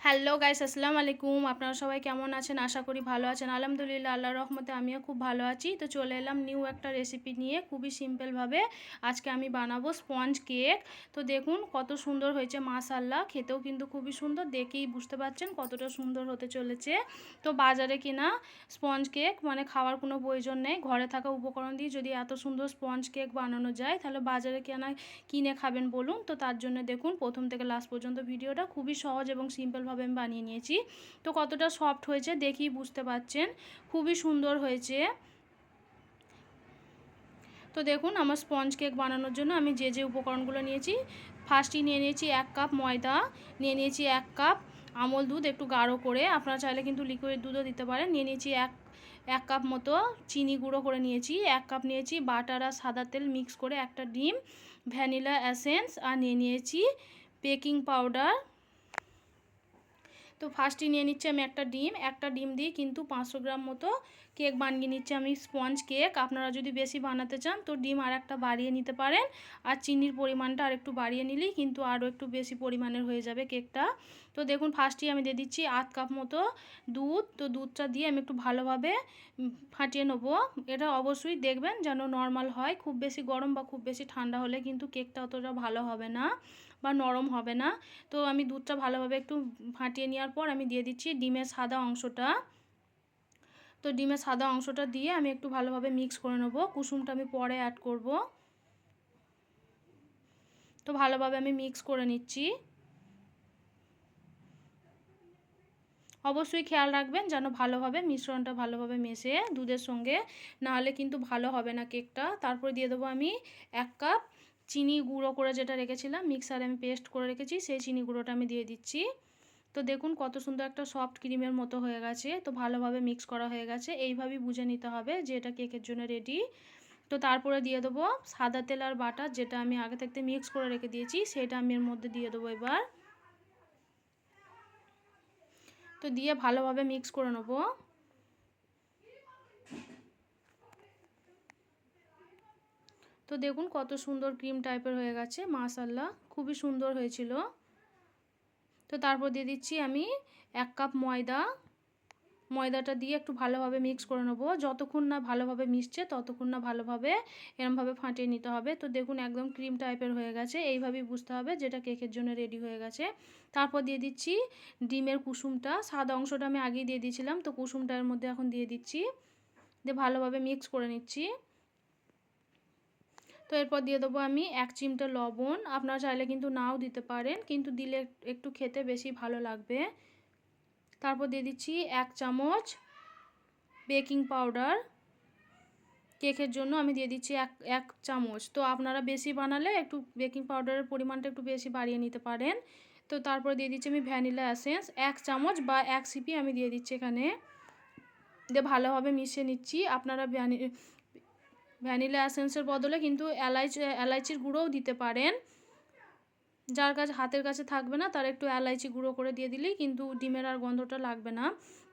Hello guys, আসসালামু আলাইকুম। আপনারা সবাই কেমন আছেন? আশা করি ভালো আছেন। আলহামদুলিল্লাহ, আল্লাহর রহমতে আমিও খুব ভালো আছি। তো চলে এলাম নিউ একটা রেসিপি নিয়ে। খুবই সিম্পলভাবে আজকে আমি বানাবো স্পঞ্জ কেক। তো দেখুন কত সুন্দর হয়েছে, মাশাআল্লাহ। খেতেও কিন্তু খুবই সুন্দর, দেখেই বুঝতে পারছেন কতটা সুন্দর হতে চলেছে। তো বাজারে কেনা স্পঞ্জ কেক মানে খাওয়ার কোনো প্রয়োজন নেই। ঘরে থাকা উপকরণ দিয়ে যদি এত সুন্দর স্পঞ্জ কেক বানানো যায়, তাহলে বাজারে কিনে খাবেন বলুন? তো তার জন্য দেখুন প্রথম থেকে লাস্ট পর্যন্ত ভিডিওটা খুবই সহজ এবং সিম্পলভাবে আমি বানিয়ে নিয়েছি। তো কতটা সফট হয়েছে দেখেই বুঝতে পারছেন, খুবই সুন্দর হয়েছে। তো দেখুন আমার স্পঞ্জ কেক বানানোর জন্য আমি যে উপকরণগুলো নিয়েছি, ফার্স্টই নিয়ে নিয়েছি 1 কাপ ময়দা, নিয়ে নিয়েছি 1 কাপ আমল দুধ একটু গাঢ় করে, আপনারা চাইলে কিন্তু লিকুইড দুধও দিতে পারেন। নিয়ে নিয়েছি এক কাপ মতো চিনি গুঁড়ো করে নিয়েছি, 1 কাপ নিয়েছি বাটার আর সাদা তেল মিক্স করে একটা ডিম, ভ্যানিলা এসেন্স, আর নিয়ে নিয়েছি বেকিং পাউডার। তো ফার্স্টে নিয়ে নিচ্ছি আমি একটা ডিম দিয়ে কিন্তু 500 গ্রাম মতো কেক বানিয়ে নিচ্ছি আমি স্পঞ্জ কেক। আপনারা যদি বেশি বানাতে চান তো ডিম আর একটা বাড়িয়ে নিতে পারেন, আর চিনির পরিমাণটা আর একটু বাড়িয়ে নিলেই কিন্তু আরও একটু বেশি পরিমাণের হয়ে যাবে কেকটা। তো দেখুন ফার্স্টেই আমি দিয়ে দিচ্ছি 1/2 কাপ মতো দুধ। তো দুধটা দিয়ে আমি একটু ভালোভাবে ফাটিয়ে নেবো। এটা অবশ্যই দেখবেন যেন নর্মাল হয়, খুব বেশি গরম বা খুব বেশি ঠান্ডা হলে কিন্তু কেকটা অতটা ভালো হবে না বা নরম হবে না। তো আমি দুধটা ভালোভাবে একটু ফাটিয়ে নেওয়ার পর আমি দিয়ে দিচ্ছি ডিমের সাদা অংশটা। তো ডিমের সাদা অংশটা দিয়ে আমি একটু ভালোভাবে মিক্স করে নেব। কুসুমটা আমি পরে অ্যাড করব। তো ভালোভাবে আমি মিক্স করে নিচ্ছি। অবশ্যই খেয়াল রাখবেন যেন ভালোভাবে মিশ্রণটা ভালোভাবে মেশে দুধের সঙ্গে, নাহলে কিন্তু ভালো হবে না কেকটা। তারপর দিয়ে দেবো আমি 1 কাপ চিনি গুঁড়ো করে যেটা রেখেছিলাম, মিক্সারে আমি পেস্ট করে রেখেছি, সেই চিনি গুঁড়োটা আমি দিয়ে দিচ্ছি। তো দেখুন কত সুন্দর একটা সফট ক্রিমের মতো হয়ে গেছে। তো ভালোভাবে মিক্স করা হয়ে গেছে, এইভাবেই বুঝে নিতে হবে যে এটা কেকের জন্য রেডি। তো তারপরে দিয়ে দেবো সাদা তেল আর বাটার, যেটা আমি আগে থেকে মিক্স করে রেখে দিয়েছি, সেটা আমি এর মধ্যে দিয়ে দেবো এবার। তো দিয়ে ভালোভাবে মিক্স করে নেবো। তো দেখুন কত সুন্দর ক্রিম টাইপের হয়ে গেছে, মাশাআল্লাহ খুবই সুন্দর হয়েছিল। তো তারপর দিয়ে দিচ্ছি আমি 1 কাপ ময়দাটা দিয়ে একটু ভালোভাবে মিক্স করে নেবো। যতক্ষণ না ভালোভাবে মিশছে ততক্ষণ না ভালোভাবে এরমভাবে ফাটিয়ে নিতে হবে। তো দেখুন একদম ক্রিম টাইপের হয়ে গেছে, এইভাবেই বুঝতে হবে যেটা কেকের জন্য রেডি হয়ে গেছে। তারপর দিয়ে দিচ্ছি ডিমের কুসুমটা, সাদা অংশটা আমি আগেই দিয়ে দিয়েছিলাম, তো কুসুমটা এর মধ্যে এখন দিয়ে দিচ্ছি, দিয়ে ভালোভাবে মিক্স করে নিচ্ছি। তো এরপর দিয়ে দেবো আমি 1 চিমটে লবণ, আপনারা চাইলে কিন্তু নাও দিতে পারেন, কিন্তু দিলে একটু খেতে বেশি ভালো লাগবে। তারপর দিয়ে দিচ্ছি 1 চামচ বেকিং পাউডার, কেকের জন্য আমি দিয়ে দিচ্ছি এক চামচ। তো আপনারা বেশি বানালে একটু বেকিং পাউডারের পরিমাণটা একটু বেশি বাড়িয়ে নিতে পারেন। তো তারপর দিয়ে দিচ্ছি আমি ভ্যানিলা এসেন্স 1 চামচ বা 1 সিপি আমি দিয়ে দিচ্ছি এখানে, দিয়ে ভালোভাবে মিশিয়ে নিচ্ছি। আপনারা ভ্যানিলা এসেন্সের বদলে কিন্তু এলাইচির গুঁড়োও দিতে পারেন। যার কাছে হাতের কাছে থাকবে না তার একটু এলাইচি গুঁড়ো করে দিয়ে দিলেই কিন্তু ডিমের আর গন্ধটা লাগবে না।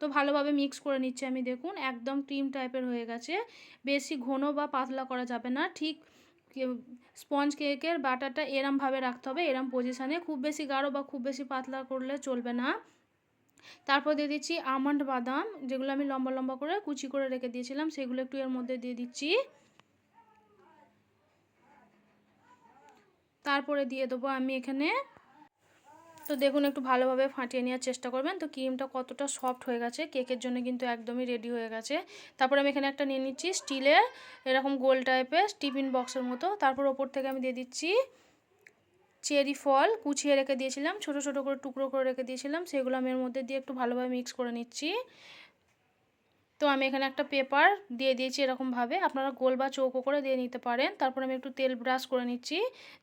তো ভালোভাবে মিক্স করে নিচ্ছি আমি, দেখুন একদম ক্রিম টাইপের হয়ে গেছে। বেশি ঘন বা পাতলা করা যাবে না, ঠিক স্পঞ্জ কেকের বাটারটা এরমভাবে রাখতে হবে, এরম পজিশানে। খুব বেশি গাঢ় বা খুব বেশি পাতলা করলে চলবে না। তারপর দিয়ে দিচ্ছি আমন্ড বাদাম, যেগুলো আমি লম্বা লম্বা করে কুচি করে রেখে দিয়েছিলাম, সেগুলো একটু এর মধ্যে দিয়ে দিচ্ছি। তারপরে দিয়ে দেবো আমি এখানে, তো দেখুন একটু ভালোভাবে ফাটিয়ে নেওয়ার চেষ্টা করবেন। তো ক্রিমটা কতটা সফট হয়ে গেছে, কেকের জন্য কিন্তু একদমই রেডি হয়ে গেছে। তারপর আমি এখানে একটা নিয়ে নিচ্ছি স্টিলের এরকম গোল টাইপের টিফিন বক্সের মতো। তারপর ওপর থেকে আমি দিয়ে দিচ্ছি চেরি ফল, কুচিয়ে রেখে দিয়েছিলাম, ছোট ছোট করে টুকরো করে রেখে দিয়েছিলাম, সেগুলো আমি এর মধ্যে দিয়ে একটু ভালোভাবে মিক্স করে নিচ্ছি। তো আমি এখানে একটা পেপার দিয়ে দিয়েছি এরকমভাবে, আপনারা গোল বা চৌকো করে দিয়ে নিতে পারেন। তারপর আমি একটু তেল ব্রাশ করে নিচ্ছি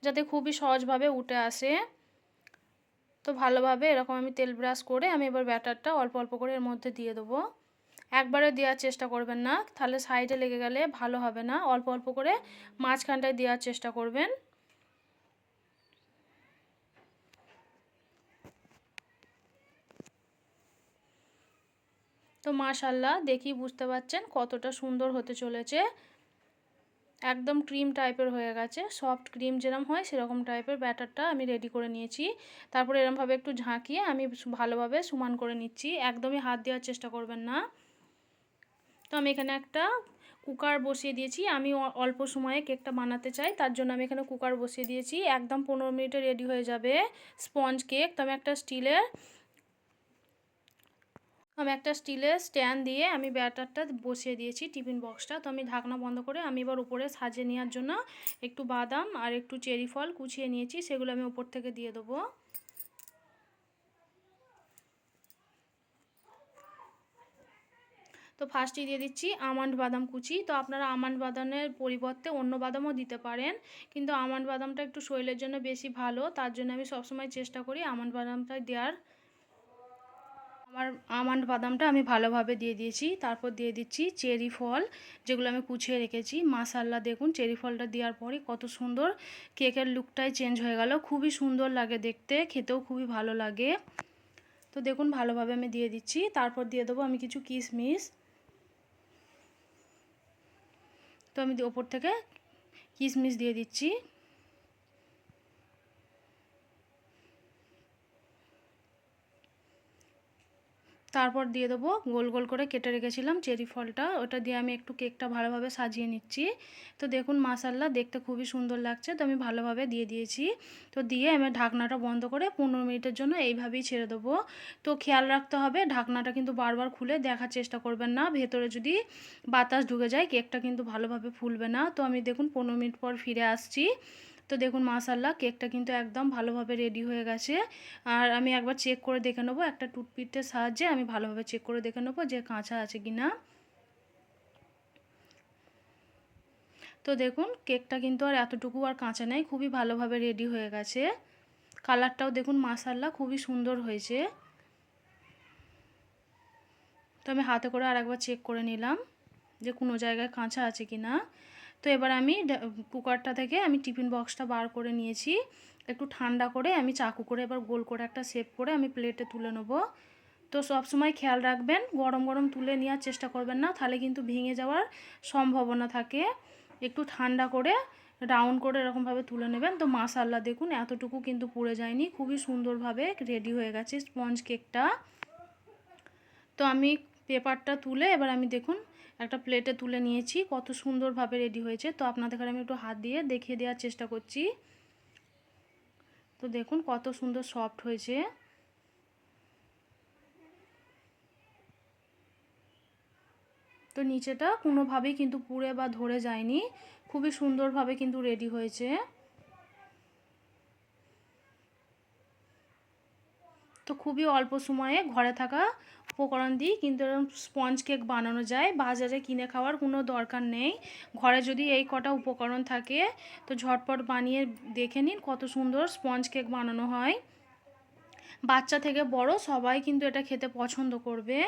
যাতে খুবই সহজভাবে উঠে আসে। তো ভালোভাবে এরকম আমি তেল ব্রাশ করে আমি এবার ব্যাটারটা অল্প অল্প করে এর মধ্যে দিয়ে দেবো। একবারে দেওয়ার চেষ্টা করবেন না, তাহলে সাইডে লেগে গেলে ভালো হবে না। অল্প অল্প করে মাঝখানটায় দেওয়ার চেষ্টা করবেন। তো মাশাআল্লাহ দেখেই বুঝতে পারছেন কতটা সুন্দর হতে চলেছে। একদম ক্রিম টাইপের হয়ে গেছে, সফট ক্রিম যেরকম হয় সেরকম টাইপের ব্যাটারটা আমি রেডি করে নিয়েছি। তারপরে এরকমভাবে একটু ঝাঁকিয়ে আমি ভালোভাবে সমান করে নিচ্ছি, একদমই হাত দেওয়ার চেষ্টা করবেন না। তো আমি এখানে একটা কুকার বসিয়ে দিয়েছি, আমি অল্প সময়ে কেকটা বানাতে চাই, তার জন্য আমি এখানে কুকার বসিয়ে দিয়েছি। একদম 15 মিনিটে রেডি হয়ে যাবে স্পঞ্জ কেক। তো আমি একটা স্টিলের স্ট্যান্ড দিয়ে আমি ব্যাটারটা বসিয়ে দিয়েছি, টিফিন বক্সটা। তো আমি ঢাকনা বন্ধ করে আমি এবার উপরে সাজিয়ে নেওয়ার জন্য একটু বাদাম আর একটু চেরি ফল কুচিয়ে নিয়েছি, সেগুলো আমি উপর থেকে দিয়ে দেবো। তো ফার্স্টে দিয়ে দিচ্ছি আমন্ড বাদাম কুচি। তো আপনারা আমন্ড বাদামের পরিবর্তে অন্য বাদামও দিতে পারেন, কিন্তু আমন্ড বাদামটা একটু শরীরের জন্য বেশি ভালো, তার জন্য আমি সবসময় চেষ্টা করি আমন্ড বাদামটাই দেওয়ার। আমন্ড বাদামটা আমি ভালোভাবে দিয়ে দিয়েছি। তারপর দিয়ে দিচ্ছি চেরি ফল, যেগুলো আমি কুচিয়ে রেখেছি। মাশাআল্লাহ, দেখুন চেরি ফলটা দেওয়ার পরে কত সুন্দর কেকের লুকটাই চেঞ্জ হয়ে গেল, খুবই সুন্দর লাগে দেখতে, খেতেও খুবই ভালো লাগে। তো দেখুন ভালোভাবে আমি দিয়ে দিচ্ছি। তারপর দিয়ে দেবো আমি কিছু কিশমিশ। তো আমি ওপর থেকে কিশমিশ দিয়ে দিচ্ছি। তারপর দিয়ে দেবো গোল গোল করে কেটে রেখেছিলাম চেরি ফলটা, ওটা দিয়ে আমি একটু কেকটা ভালোভাবে সাজিয়ে নিচ্ছি। তো দেখুন মাশাআল্লাহ, দেখতে খুবই সুন্দর লাগছে। তো আমি ভালোভাবে দিয়ে দিয়েছি। তো দিয়ে আমি ঢাকনাটা বন্ধ করে 15 মিনিটের জন্য এইভাবেই ছেড়ে দেবো। তো খেয়াল রাখতে হবে ঢাকনাটা কিন্তু বারবার খুলে দেখার চেষ্টা করবেন না, ভেতরে যদি বাতাস ঢুকে যায় কেকটা কিন্তু ভালোভাবে ফুলবে না। তো আমি দেখুন 15 মিনিট পর ফিরে আসছি। তো দেখুন মাশাআল্লাহ, কেকটা কিন্তু একদম ভালোভাবে রেডি হয়ে গেছে। আর আমি একবার চেক করে দেখে নেবো, একটা টুথপিকের সাহায্যে আমি ভালোভাবে চেক করে দেখে নেবো যে কাঁচা আছে কি না। তো দেখুন কেকটা কিন্তু আর এতটুকু আর কাঁচা নেই, খুবই ভালোভাবে রেডি হয়ে গেছে। কালারটাও দেখুন মাশাআল্লাহ খুবই সুন্দর হয়েছে। তো আমি হাতে করে আর একবার চেক করে নিলাম যে কোনো জায়গায় কাঁচা আছে কি না। তো এবার আমি কুকারটা থেকে আমি টিফিন বক্সটা বার করে নিয়েছি, একটু ঠান্ডা করে আমি চাকু করে এবার গোল করে একটা শেপ করে আমি প্লেটে তুলে নেব। তো সব সময় খেয়াল রাখবেন গরম গরম তুলে নেওয়ার চেষ্টা করবেন না, তাহলে কিন্তু ভেঙে যাওয়ার সম্ভাবনা থাকে। একটু ঠান্ডা করে রাউন্ড করে এরকমভাবে তুলে নেবেন। তো মাশাআল্লাহ দেখুন এতটুকু কিন্তু পুড়ে যায়নি, খুবই সুন্দরভাবে রেডি হয়ে গেছে স্পঞ্জ কেকটা। তো আমি পেপারটা তুলে এবার আমি দেখুন একটা প্লেটে তুলে নিয়েছি, কত সুন্দরভাবে রেডি হয়েছে। তো আপনাদের আমি একটু হাত দিয়ে দেখিয়ে দেওয়ার চেষ্টা করছি। তো দেখুন কত সুন্দর সফট হয়েছে। তো নিচেটা কোনোভাবেই কিন্তু পুড়ে বা ধরে যায়নি, খুবই সুন্দরভাবে কিন্তু রেডি হয়েছে। তো খুবই অল্প সময়ে ঘরে থাকা উপকরণ দিয়ে কিন্তু এরকম স্পঞ্জ কেক বানানো যায়, বাজারে কিনে খাওয়ার কোনো দরকার নেই। ঘরে যদি এই কটা উপকরণ থাকে তো ঝটপট বানিয়ে দেখে নিন কত সুন্দর স্পঞ্জ কেক বানানো হয়। বাচ্চা থেকে বড় সবাই কিন্তু এটা খেতে পছন্দ করবে।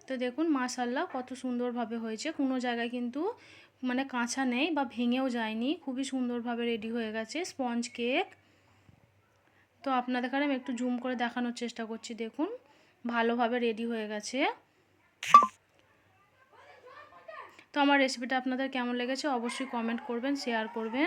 তো দেখুন মাশাআল্লাহ কত সুন্দরভাবে হয়েছে, কোনো জায়গায় কিন্তু মানে কাঁচা নেই বা ভেঙেও যায়নি, খুবই সুন্দরভাবে রেডি হয়ে গেছে স্পঞ্জ কেক। তো আপনাদের আমি একটু জুম করে দেখানোর চেষ্টা করছি, দেখুন ভালোভাবে রেডি হয়ে গেছে। তো আমার রেসিপিটা আপনাদের কেমন লেগেছে অবশ্যই কমেন্ট করবেন, শেয়ার করবেন।